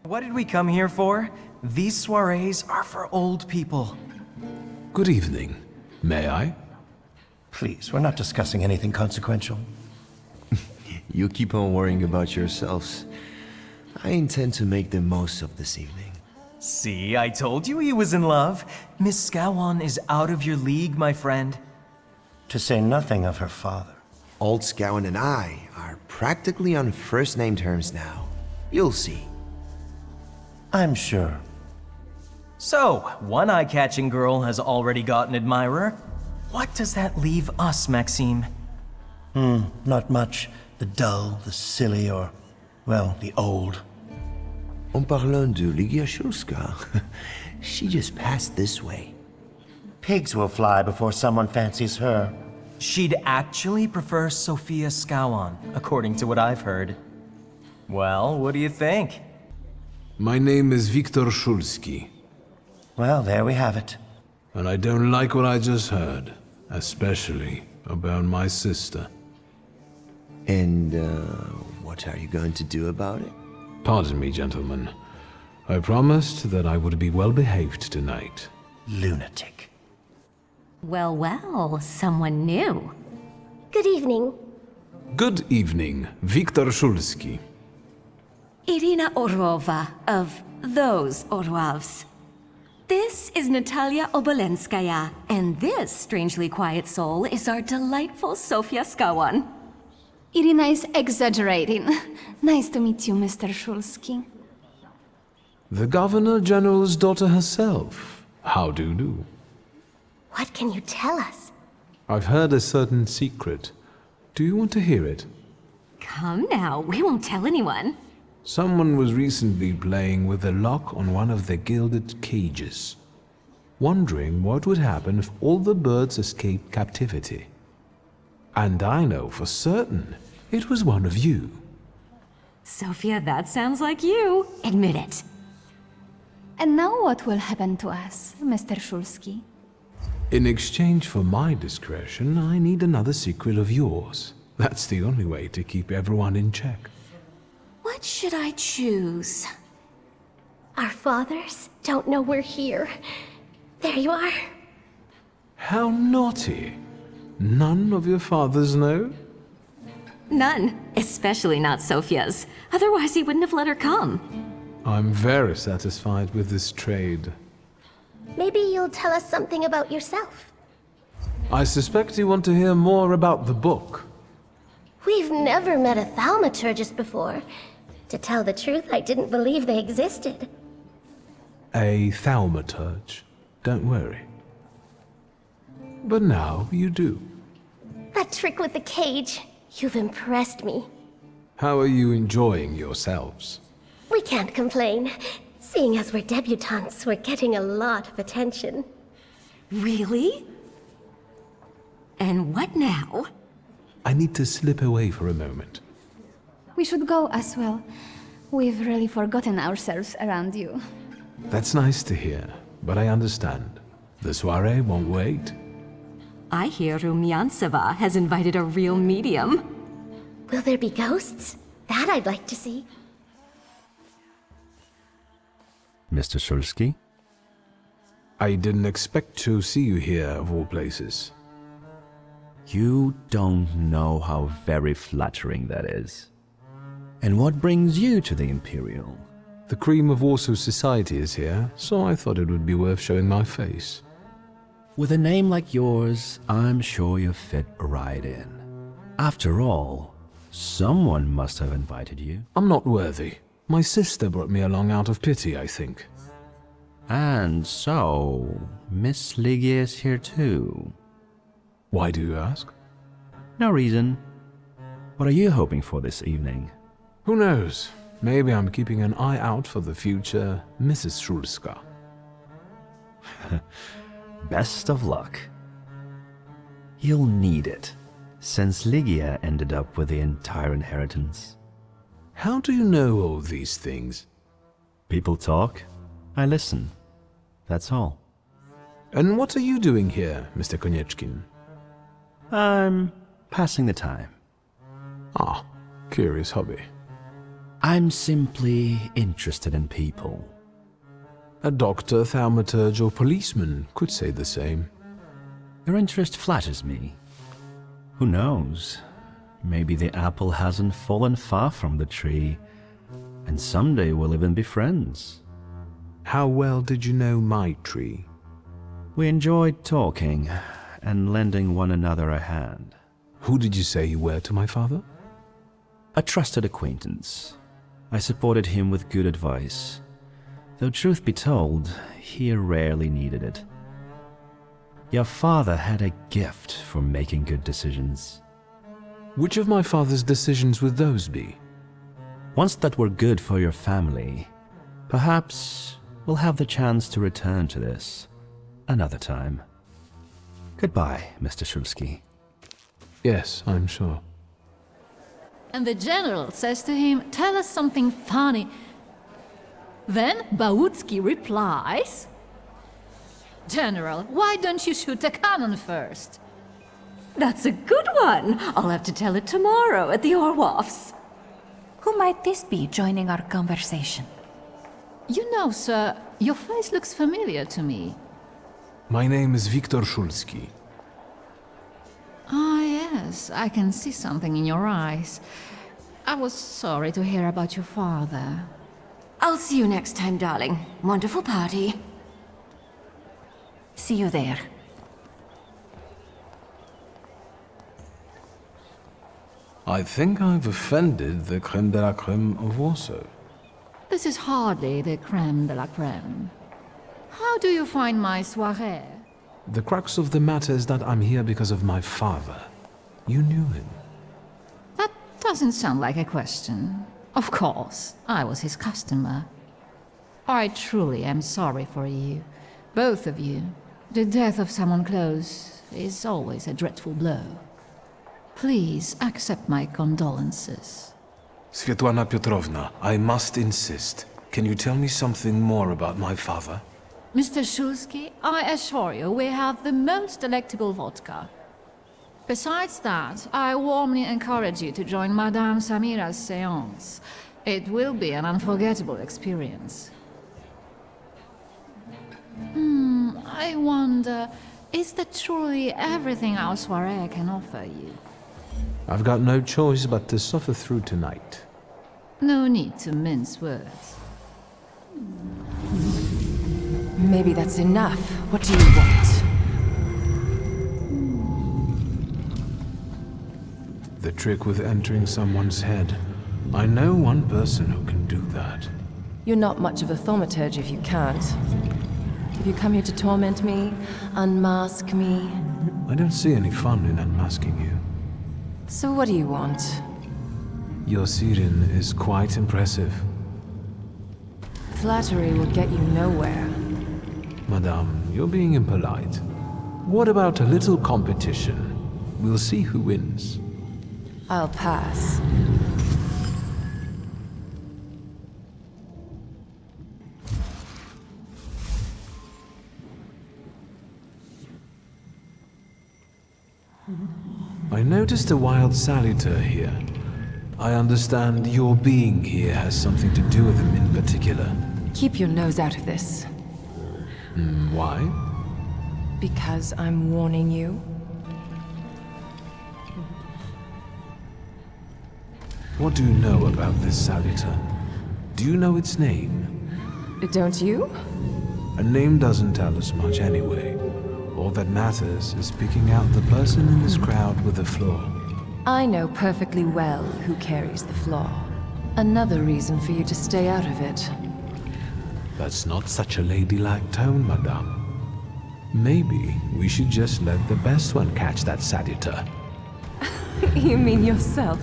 What did we come here for? These soirees are for old people. Good evening. May I? Please, we're not discussing anything consequential. You keep on worrying about yourselves. I intend to make the most of this evening. See, I told you he was in love. Miss Scowan is out of your league, my friend. To say nothing of her father. Old Scowan and I are practically on first-name terms now. You'll see. I'm sure. So, one eye-catching girl has already got an admirer. What does that leave us, Maxime? Not much. The dull, the silly, or, well, the old. En parlant de Ligia Szulska, she just passed this way. Pigs will fly before someone fancies her. She'd actually prefer Sofia Skowon, according to what I've heard. Well, what do you think? My name is WIKTOR SZULSKI. Well, there we have it. And I don't like what I just heard, especially about my sister. And, what are you going to do about it? Pardon me, gentlemen. I promised that I would be well behaved tonight. Lunatic. Well, well, someone new. Good evening. Good evening, WIKTOR SZULSKI. Irina Orlova of those Orlovs. This is Natalia Obolenskaya, and this strangely quiet soul is our delightful Sofia Skowon. Irina is exaggerating. Nice to meet you, Mr. Szulski. The Governor General's daughter herself. How do you do? What can you tell us? I've heard a certain secret. Do you want to hear it? Come now, we won't tell anyone. Someone was recently playing with the lock on one of the gilded cages, wondering what would happen if all the birds escaped captivity. And I know for certain it was one of you. Sophia, that sounds like you. Admit it. And now what will happen to us, Mr. Szulski? In exchange for my discretion, I need another secret of yours. That's the only way to keep everyone in check. What should I choose? Our fathers don't know we're here. There you are. How naughty. None of your fathers know? None, especially not Sophia's. Otherwise he wouldn't have let her come. I'm very satisfied with this trade. Maybe you'll tell us something about yourself. I suspect you want to hear more about the book. We've never met a thaumaturgist before. To tell the truth, I didn't believe they existed. A thaumaturge. Don't worry. But now you do. That trick with the cage. You've impressed me. How are you enjoying yourselves? We can't complain. Seeing as we're debutantes, we're getting a lot of attention. Really? And what now? I need to slip away for a moment. We should go as well. We've really forgotten ourselves around you. That's nice to hear, but I understand. The soiree won't wait. I hear Rumyantseva has invited a real medium. Will there be ghosts? That I'd like to see. Mr. Szulski? I didn't expect to see you here, of all places. You don't know how very flattering that is. And what brings you to the Imperial? The cream of Warsaw society is here, so I thought it would be worth showing my face. With a name like yours, I'm sure you fit right in. After all, someone must have invited you. I'm not worthy. My sister brought me along out of pity, I think. And so, Miss Ligia is here too. Why do you ask? No reason. What are you hoping for this evening? Who knows? Maybe I'm keeping an eye out for the future Mrs. Szulska. Best of luck. You'll need it, since Ligia ended up with the entire inheritance. How do you know all these things? People talk, I listen. That's all. And what are you doing here, Mr. Konieczkin? I'm passing the time. Ah, curious hobby. I'm simply interested in people. A doctor, thaumaturge, or policeman could say the same. Your interest flatters me. Who knows? Maybe the apple hasn't fallen far from the tree, and someday we'll even be friends. How well did you know my tree? We enjoyed talking and lending one another a hand. Who did you say you were to my father? A trusted acquaintance. I supported him with good advice, though truth be told, he rarely needed it. Your father had a gift for making good decisions. Which of my father's decisions would those be? Ones that were good for your family. Perhaps we'll have the chance to return to this another time. Goodbye, Mr. Szulski. Yes, I'm sure. And the general says to him, "Tell us something funny." Then Bautski replies, "General, why don't you shoot a cannon first?" That's a good one. I'll have to tell it tomorrow at the Orloffs. Who might this be joining our conversation? You know, sir, your face looks familiar to me. My name is WIKTOR SZULSKI. Ah, yes, I can see something in your eyes. I was sorry to hear about your father. I'll see you next time, darling. Wonderful party. See you there. I think I've offended the creme de la creme of Warsaw. This is hardly the creme de la creme. How do you find my soirée? The crux of the matter is that I'm here because of my father. You knew him. That doesn't sound like a question. Of course, I was his customer. I truly am sorry for you, both of you. The death of someone close is always a dreadful blow. Please accept my condolences. Svetlana Petrovna, I must insist. Can you tell me something more about my father? Mr. Szulski, I assure you we have the most delectable vodka. Besides that, I warmly encourage you to join Madame Samira's séance. It will be an unforgettable experience. I wonder, is that truly everything our soirée can offer you? I've got no choice but to suffer through tonight. No need to mince words. Maybe that's enough. What do you want? The trick with entering someone's head. I know one person who can do that. You're not much of a thaumaturge if you can't. Have you come here to torment me? Unmask me? I don't see any fun in unmasking you. So what do you want? Your siren is quite impressive. Flattery will get you nowhere. Madame, you're being impolite. What about a little competition? We'll see who wins. I'll pass. I noticed a wild Salutor here. I understand your being here has something to do with him in particular. Keep your nose out of this. Why? Because I'm warning you. What do you know about this Salutor? Do you know its name? Don't you? A name doesn't tell us much anyway. All that matters is picking out the person in this crowd with a flaw. I know perfectly well who carries the flaw. Another reason for you to stay out of it. That's not such a ladylike tone, madame. Maybe we should just let the best one catch that Salutor. You mean yourself?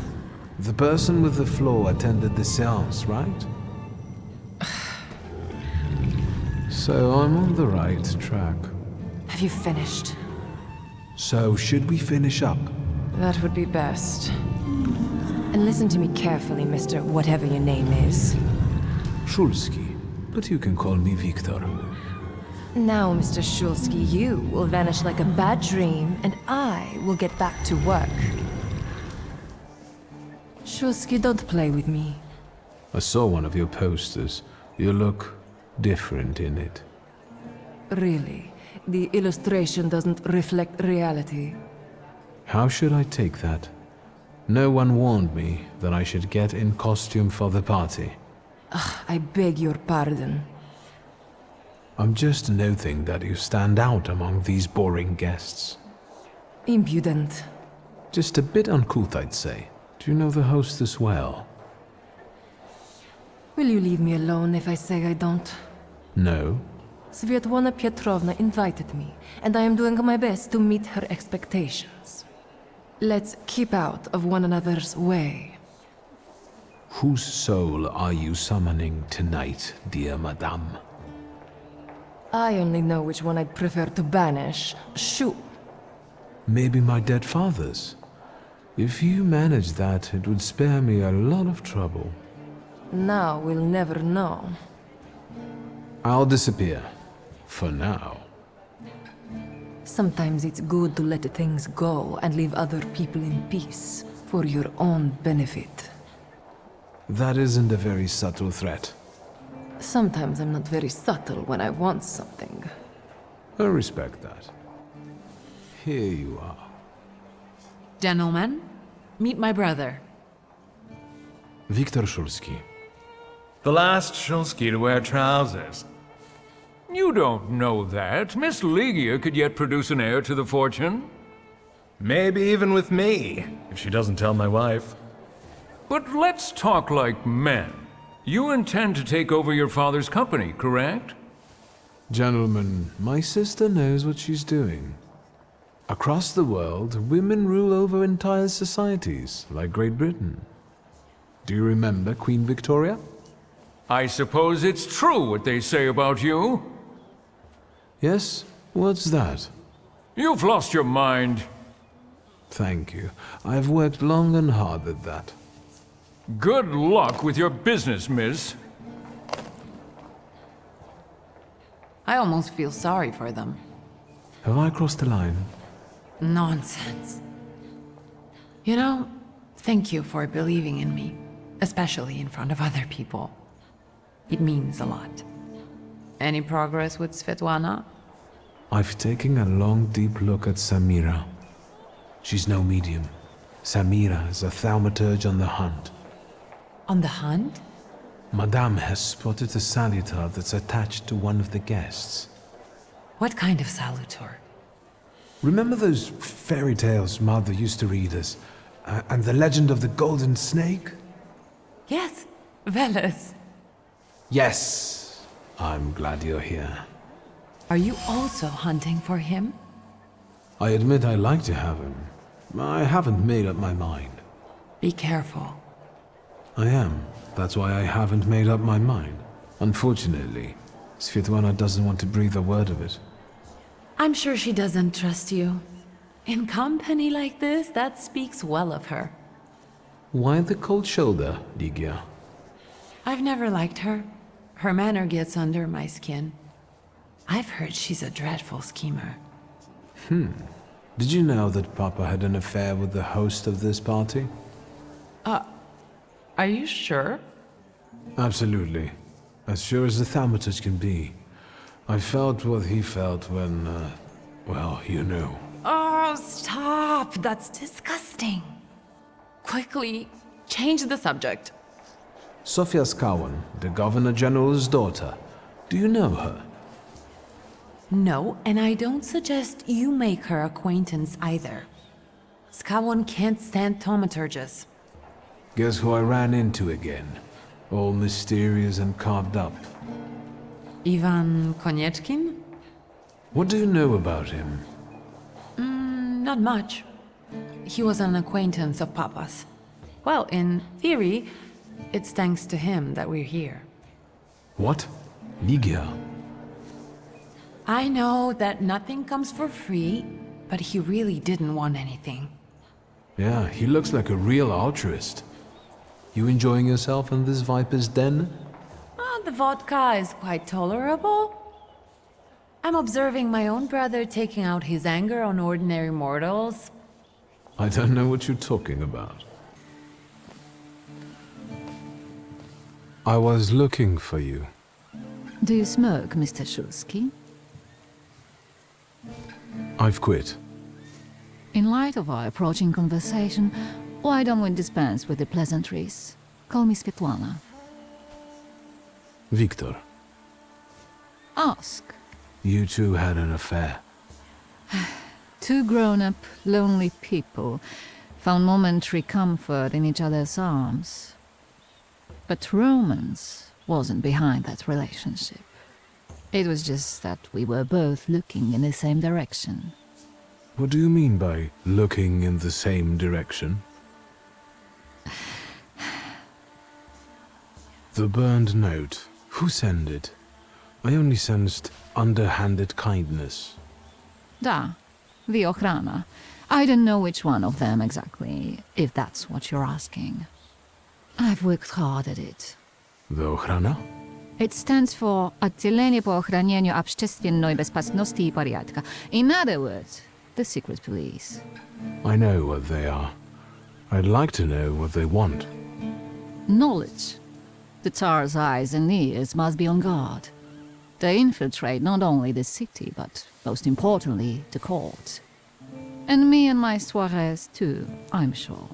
The person with the flaw attended the séance, right? So I'm on the right track. Have you finished? So should we finish up? That would be best. And listen to me carefully, Mr. Whatever your name is. Szulski, but you can call me Wiktor. Now, Mr. Szulski, you will vanish like a bad dream, and I will get back to work. Szulski, don't play with me. I saw one of your posters. You look different in it. Really? The illustration doesn't reflect reality. How should I take that? No one warned me that I should get in costume for the party. I beg your pardon. I'm just noting that you stand out among these boring guests. Impudent. Just a bit uncouth, I'd say. Do you know the hostess well? Will you leave me alone if I say I don't? No. Svetlana Petrovna invited me, and I am doing my best to meet her expectations. Let's keep out of one another's way. Whose soul are you summoning tonight, dear madame? I only know which one I'd prefer to banish. Shoo! Maybe my dead father's. If you manage that, it would spare me a lot of trouble. Now we'll never know. I'll disappear. For now. Sometimes it's good to let things go and leave other people in peace, for your own benefit. That isn't a very subtle threat. Sometimes I'm not very subtle when I want something. I respect that. Here you are. Gentlemen, meet my brother. WIKTOR SZULSKI. The last Szulski to wear trousers. You don't know that. Miss Ligia could yet produce an heir to the fortune. Maybe even with me, if she doesn't tell my wife. But let's talk like men. You intend to take over your father's company, correct? Gentlemen, my sister knows what she's doing. Across the world, women rule over entire societies, like Great Britain. Do you remember Queen Victoria? I suppose it's true what they say about you. Yes? What's that? You've lost your mind. Thank you. I've worked long and hard at that. Good luck with your business, miss. I almost feel sorry for them. Have I crossed the line? Nonsense. You know, thank you for believing in me, especially in front of other people. It means a lot. Any progress with Svetlana? I've taken a long, deep look at Samira. She's no medium. Samira is a thaumaturge on the hunt. On the hunt? Madame has spotted a salutor that's attached to one of the guests. What kind of salutor? Remember those fairy tales Mother used to read us? And the legend of the golden snake? Yes, Veles. Yes. I'm glad you're here. Are you also hunting for him? I admit I like to have him. I haven't made up my mind. Be careful. I am. That's why I haven't made up my mind. Unfortunately, Svetlana doesn't want to breathe a word of it. I'm sure she doesn't trust you. In company like this, that speaks well of her. Why the cold shoulder, Ligia? I've never liked her. Her manner gets under my skin. I've heard she's a dreadful schemer. Did you know that Papa had an affair with the host of this party? Are you sure? Absolutely. As sure as the Thaumaturge can be. I felt what he felt when, well, you know. Oh, stop! That's disgusting. Quickly, change the subject. Sofia Skawan, the Governor General's daughter. Do you know her? No, and I don't suggest you make her acquaintance either. Skawon can't stand thaumaturges. Guess who I ran into again? All mysterious and carved up. Ivan Konieczkin? What do you know about him? Not much. He was an acquaintance of Papa's. Well, in theory, it's thanks to him that we're here. What? Ligia? I know that nothing comes for free, but he really didn't want anything. Yeah, he looks like a real altruist. You enjoying yourself in this viper's den? The vodka is quite tolerable. I'm observing my own brother taking out his anger on ordinary mortals. I don't know what you're talking about. I was looking for you. Do you smoke, Mr. Szulski? I've quit. In light of our approaching conversation, why don't we dispense with the pleasantries? Call me Svetlana. WIKTOR. Ask. You two had an affair. Two grown-up, lonely people found momentary comfort in each other's arms. But romance wasn't behind that relationship. It was just that we were both looking in the same direction. What do you mean by looking in the same direction? The burned note. Who sent it? I only sensed underhanded kindness. Da, the Ochrana. I don't know which one of them exactly, if that's what you're asking. I've worked hard at it. The Ochrana? It stands for Отделение по охранению общественной безопасности и порядка. In other words, the secret police. I know what they are. I'd like to know what they want. Knowledge. The Tsar's eyes and ears must be on guard. They infiltrate not only the city, but most importantly, the court. And me and my soirees too, I'm sure.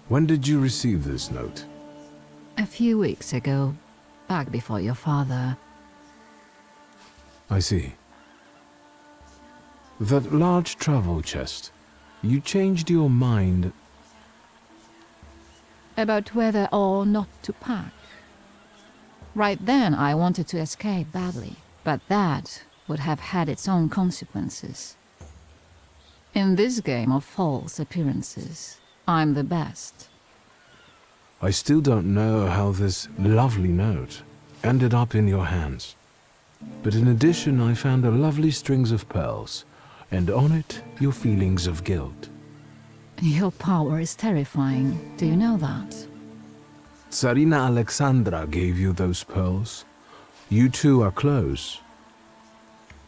When did you receive this note? A few weeks ago, back before your father. I see. That large travel chest. You changed your mind About whether or not to pack. Right then, I wanted to escape badly, but that would have had its own consequences. In this game of false appearances, I'm the best. I still don't know how this lovely note ended up in your hands. But in addition, I found a lovely strings of pearls, and on it, your feelings of guilt. Your power is terrifying. Do you know that? Tsarina Alexandra gave you those pearls. You two are close.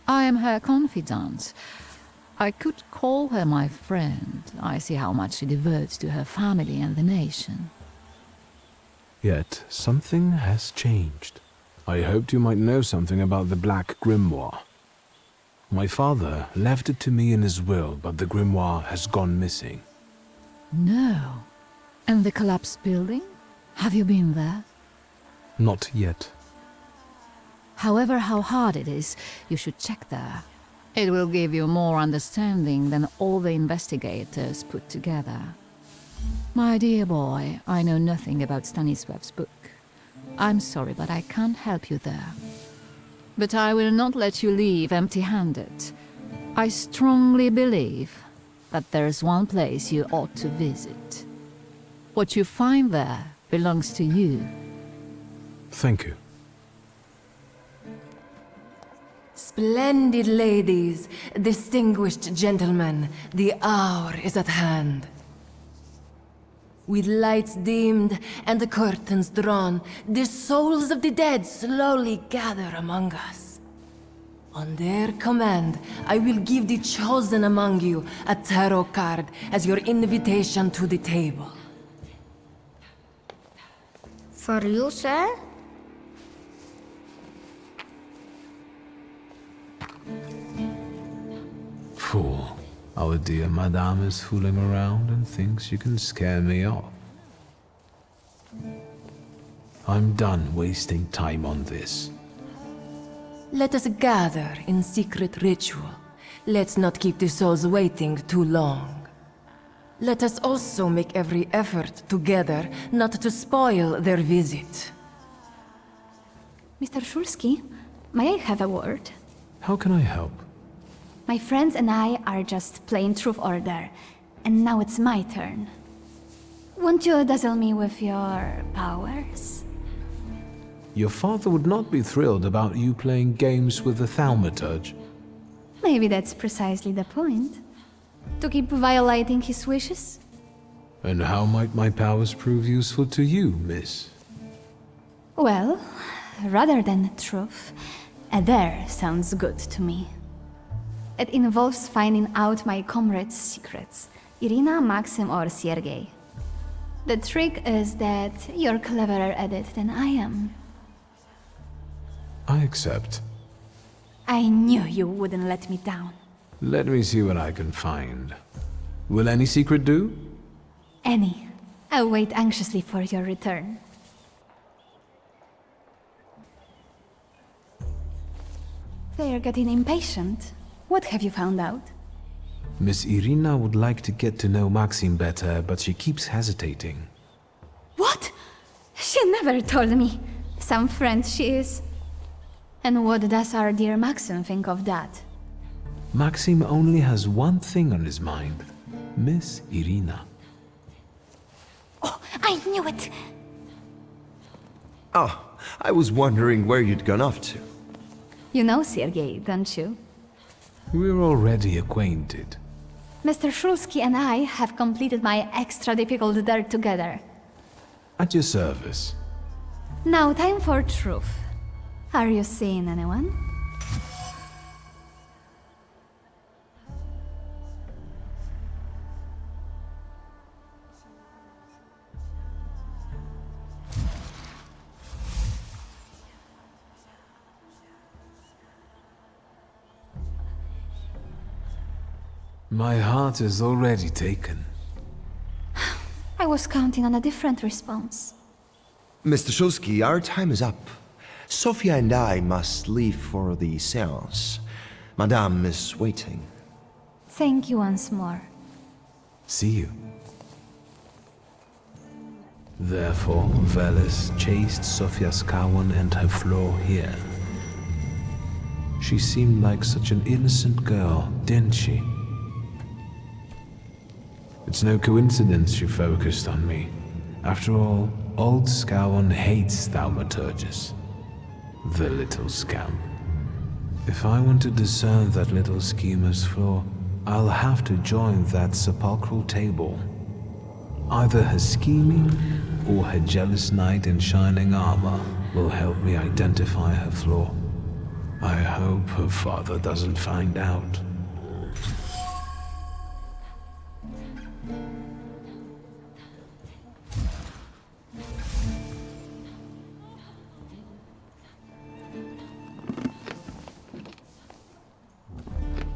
I am her confidant. I could call her my friend. I see how much she devotes to her family and the nation. Yet, something has changed. I hoped you might know something about the Black Grimoire. My father left it to me in his will, but the grimoire has gone missing. No. And the collapsed building? Have you been there? Not yet. However, how hard it is, you should check there. It will give you more understanding than all the investigators put together. My dear boy, I know nothing about Stanisław's book. I'm sorry, but I can't help you there. But I will not let you leave empty-handed. I strongly believe that there's one place you ought to visit. What you find there belongs to you. Thank you. Splendid ladies, distinguished gentlemen, the hour is at hand. With lights dimmed and the curtains drawn, the souls of the dead slowly gather among us. On their command, I will give the chosen among you a tarot card as your invitation to the table. For you, sir? Fool. Our dear madame is fooling around and thinks you can scare me off. I'm done wasting time on this. Let us gather in secret ritual. Let's not keep the souls waiting too long. Let us also make every effort together not to spoil their visit. Mr. Szulski, may I have a word? How can I help? My friends and I are just playing Truth Order, and now it's my turn. Won't you dazzle me with your powers? Your father would not be thrilled about you playing games with the Thaumaturge. Maybe that's precisely the point. To keep violating his wishes? And how might my powers prove useful to you, miss? Well, rather than truth, a dare sounds good to me. It involves finding out my comrades' secrets, Irina, Maxim, or Sergei. The trick is that you're cleverer at it than I am. I accept. I knew you wouldn't let me down. Let me see what I can find. Will any secret do? Any. I'll wait anxiously for your return. They're getting impatient. What have you found out? Miss Irina would like to get to know Maxim better, but she keeps hesitating. What? She never told me. Some friend she is. And what does our dear Maxim think of that? Maxim only has one thing on his mind. Miss Irina. Oh, I knew it! Oh, I was wondering where you'd gone off to. You know Sergei, don't you? We're already acquainted. Mr. Szulski and I have completed my extra difficult dirt together. At your service. Now time for truth. Are you seeing anyone? My heart is already taken. I was counting on a different response. Mr. Szulski, our time is up. Sofia and I must leave for the seance. Madame is waiting. Thank you once more. See you. Therefore, Veles chased Sofia Skawan and her floor here. She seemed like such an innocent girl, didn't she? It's no coincidence she focused on me. After all, old Skawan hates Thaumaturges. The little scam. If I want to discern that little schemer's flaw, I'll have to join that sepulchral table. Either her scheming or her jealous knight in shining armor will help me identify her flaw. I hope her father doesn't find out.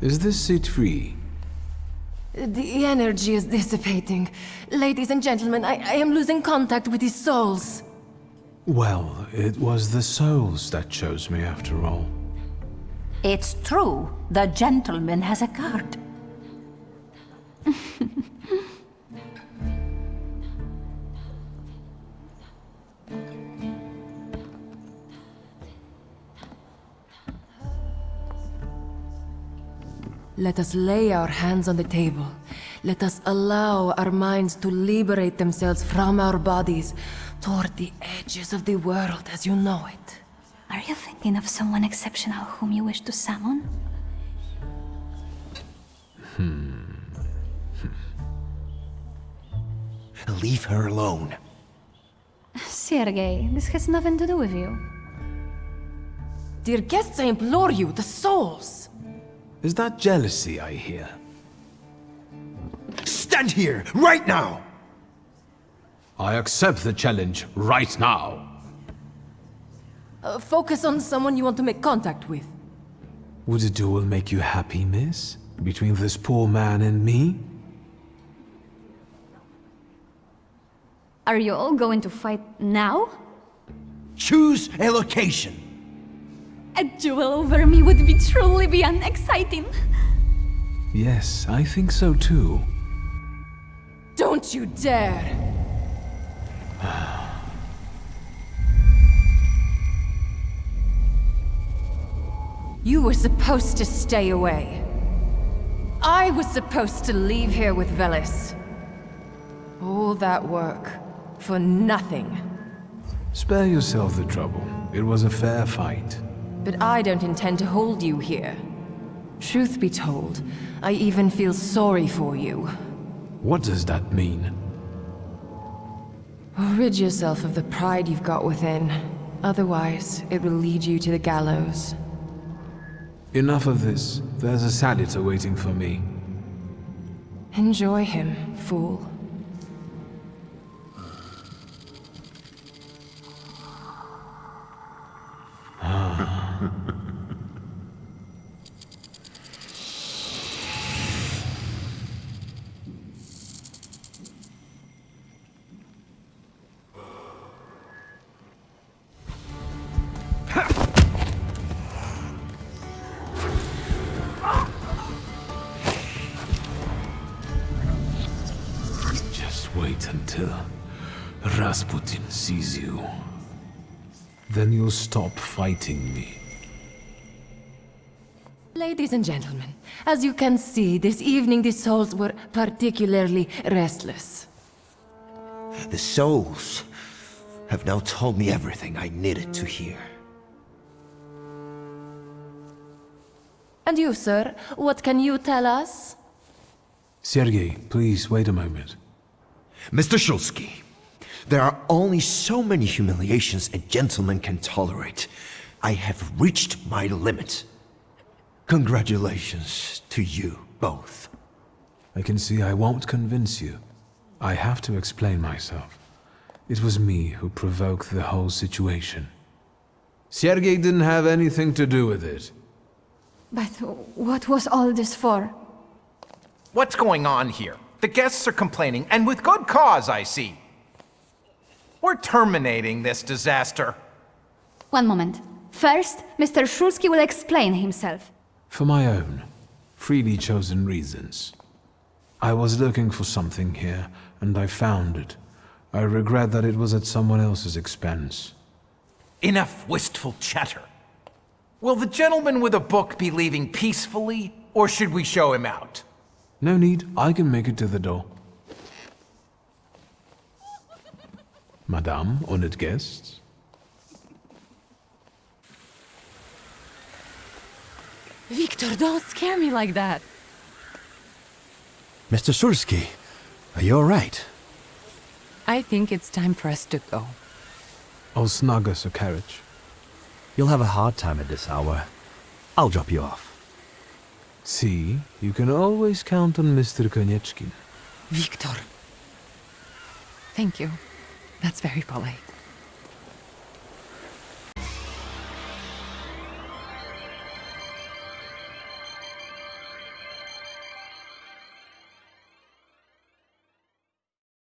Is this seat free? The energy is dissipating. Ladies and gentlemen, I am losing contact with these souls. Well, it was the souls that chose me after all. It's true. The gentleman has a card. Let us lay our hands on the table. Let us allow our minds to liberate themselves from our bodies toward the edges of the world as you know it. Are you thinking of someone exceptional whom you wish to summon? Leave her alone. Sergei, this has nothing to do with you. Dear guests, I implore you, the souls! Is that jealousy I hear? Stand here, right now! I accept the challenge right now. Focus on someone you want to make contact with. Would a duel make you happy, miss? Between this poor man and me? Are you all going to fight now? Choose a location. A duel over me would be truly beyond exciting. Yes, I think so too. Don't you dare! You were supposed to stay away. I was supposed to leave here with Veles. All that work for nothing. Spare yourself the trouble. It was a fair fight. But I don't intend to hold you here. Truth be told, I even feel sorry for you. What does that mean? Rid yourself of the pride you've got within. Otherwise, it will lead you to the gallows. Enough of this. There's a Salutor waiting for me. Enjoy him, fool. Just wait until Rasputin sees you. Then you'll stop fighting me. Ladies and gentlemen, as you can see, this evening the souls were particularly restless. The souls have now told me everything I needed to hear. And you, sir, what can you tell us? Sergei, please wait a moment. Mr. Szulski, there are only so many humiliations a gentleman can tolerate. I have reached my limit. Congratulations to you both. I can see I won't convince you. I have to explain myself. It was me who provoked the whole situation. Sergei didn't have anything to do with it. But what was all this for? What's going on here? The guests are complaining, and with good cause, I see. We're terminating this disaster. One moment. First, Mr. Szulski will explain himself. For my own, freely chosen reasons. I was looking for something here, and I found it. I regret that it was at someone else's expense. Enough wistful chatter. Will the gentleman with a book be leaving peacefully, or should we show him out? No need, I can make it to the door. Madame, honored guests. Wiktor, don't scare me like that. Mr. Szulski, are you all right? I think it's time for us to go. I'll snug us a carriage. You'll have a hard time at this hour. I'll drop you off. See, you can always count on Mr. Konieczkin. Wiktor. Thank you. That's very polite.